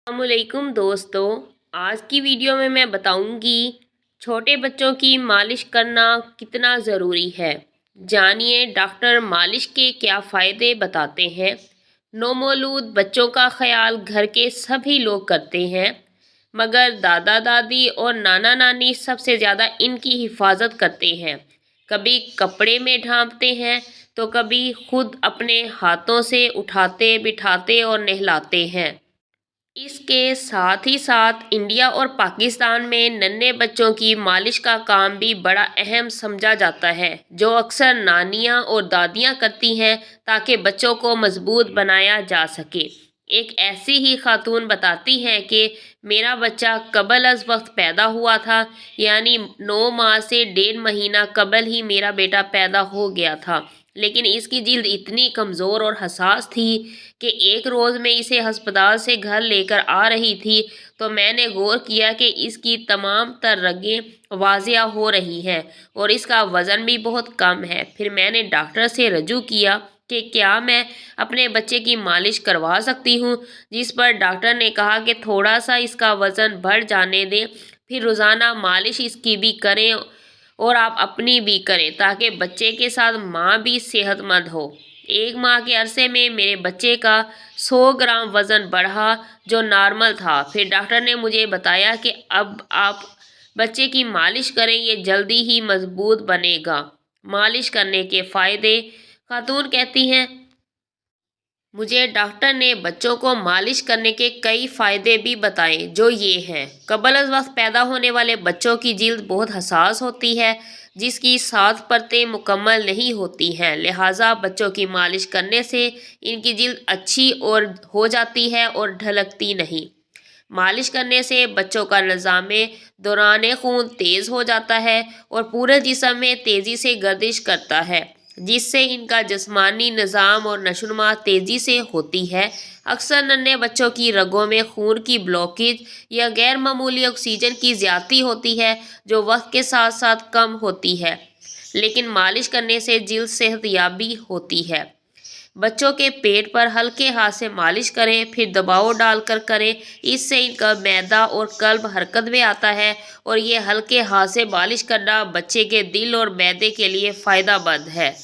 अस्सलामुअलैकुम दोस्तों। आज की वीडियो में मैं बताऊंगी छोटे बच्चों की मालिश करना कितना ज़रूरी है। जानिए डॉक्टर मालिश के क्या फ़ायदे बताते हैं। नौमौलूद बच्चों का ख्याल घर के सभी लोग करते हैं, मगर दादा दादी और नाना नानी सबसे ज़्यादा इनकी हिफाजत करते हैं। कभी कपड़े में ढांपते हैं तो कभी खुद अपने हाथों से उठाते बिठाते और नहलाते हैं। इसके साथ ही साथ इंडिया और पाकिस्तान में नन्हे बच्चों की मालिश का काम भी बड़ा अहम समझा जाता है, जो अक्सर नानियां और दादियां करती हैं ताकि बच्चों को मजबूत बनाया जा सके। एक ऐसी ही खातून बताती हैं कि मेरा बच्चा कबल अज वक्त पैदा हुआ था, यानी 9 माह से 1.5 महीना कबल ही मेरा बेटा पैदा हो गया था, लेकिन इसकी जिल्द इतनी कमज़ोर और हसास थी कि एक रोज़ मैं इसे अस्पताल से घर लेकर आ रही थी तो मैंने गौर किया कि इसकी तमाम तर रगें वाजिया हो रही हैं और इसका वज़न भी बहुत कम है। फिर मैंने डॉक्टर से रजू किया कि क्या मैं अपने बच्चे की मालिश करवा सकती हूँ, जिस पर डॉक्टर ने कहा कि थोड़ा सा इसका वज़न बढ़ जाने दें, फिर रोज़ाना मालिश इसकी भी करें और आप अपनी भी करें ताकि बच्चे के साथ माँ भी सेहतमंद हो। 1 माह के अरसे में मेरे बच्चे का 100 ग्राम वज़न बढ़ा, जो नॉर्मल था। फिर डॉक्टर ने मुझे बताया कि अब आप बच्चे की मालिश करें, ये जल्दी ही मजबूत बनेगा। मालिश करने के फ़ायदे, खातून कहती हैं, मुझे डॉक्टर ने बच्चों को मालिश करने के कई फ़ायदे भी बताए, जो ये हैं। कबल अज़ वक्त पैदा होने वाले बच्चों की जिल्द बहुत हसास होती है, जिसकी 7 परतें मुकम्मल नहीं होती हैं, लिहाजा बच्चों की मालिश करने से इनकी जिल्द अच्छी और हो जाती है और ढलकती नहीं। मालिश करने से बच्चों का निज़ामे दौरान खून तेज़ हो जाता है और पूरे जिस्म में तेज़ी से गर्दिश करता है, जिससे इनका जिस्मानी निज़ाम और नशोनुमा तेज़ी से होती है। अक्सर नन्हे बच्चों की रगों में खून की ब्लॉकेज या गैर मामूली ऑक्सीजन की ज़्यादती होती है, जो वक्त के साथ साथ कम होती है, लेकिन मालिश करने से जिल्द सेहतयाबी होती है। बच्चों के पेट पर हल्के हाथ से मालिश करें, फिर दबाव डालकर करें। इससे इनका मैदा और कल्ब हरकत में आता है और ये हल्के हाथ से मालिश करना बच्चे के दिल और मैदे के लिए फ़ायदेमंद है।